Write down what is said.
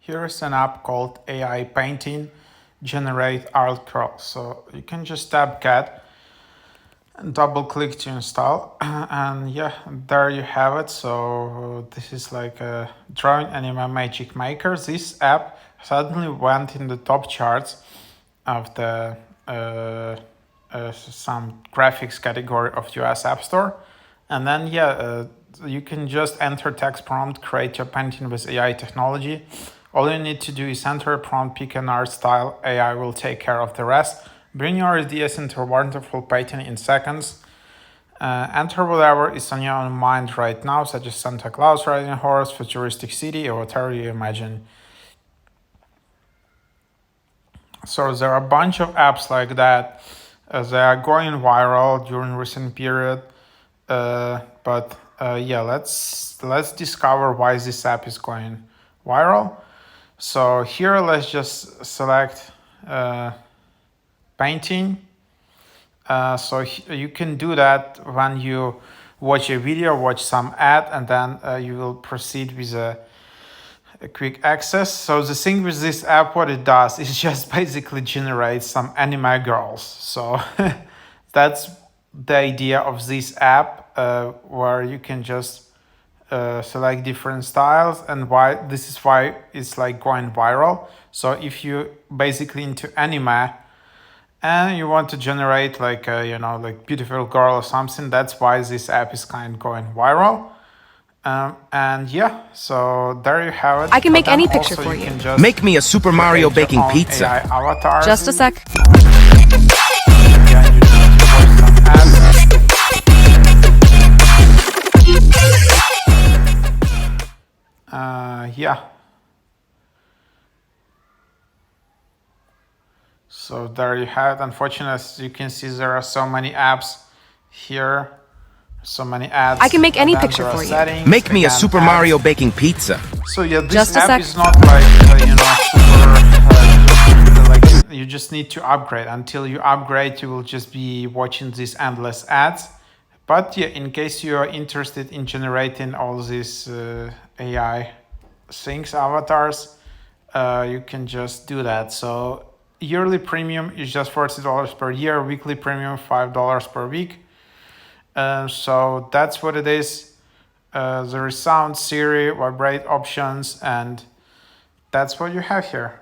Here is an app called AI Painting Generate Art Curl. So you can just tap Get and double click to install. And yeah, there you have it. So this is like a drawing anime magic maker. This app suddenly went in the top charts of the some graphics category of US App Store. And then you can just enter text prompt, create your painting with AI technology. All you need to do is enter a prompt, pick an art style, AI will take care of the rest. Bring your ideas into a wonderful painting in seconds. Enter whatever is on your mind right now, such as Santa Claus riding a horse, futuristic city, or whatever you imagine. So there are a bunch of apps like that. They are going viral during recent period. Let's discover why this app is going viral. So here, let's just select painting. You can do that when you watch a video, watch some ad, and then you will proceed with a quick access. So the thing with this app, what it does is just basically generates some anime girls. So that's the idea of this app, where you can just select different styles, and why this is why it's like going viral. So if you basically into anime and you want to generate like a, like beautiful girl or something, that's why this app is kind of going viral. And yeah, so there you have it. I can But make then any picture also for you you. can just Make me a Super Mario create your baking own pizza. AI avatar. Just a sec. Yeah, you just need to watch some ads. Yeah. So there you have it. Unfortunately, as you can see, there are so many apps here, so many ads. I can make any And then picture there are for you. settings, Make me a again, Super ads. Mario baking pizza. So yeah, this Just a app sec. is not like super like you just need to upgrade. Until you upgrade, you will just be watching these endless ads. But yeah, in case you are interested in generating all these AI things, avatars, you can just do that. So yearly premium is just $40 per year, weekly premium $5 per week. So that's what it is. There is sound, Siri, vibrate options, and that's what you have here.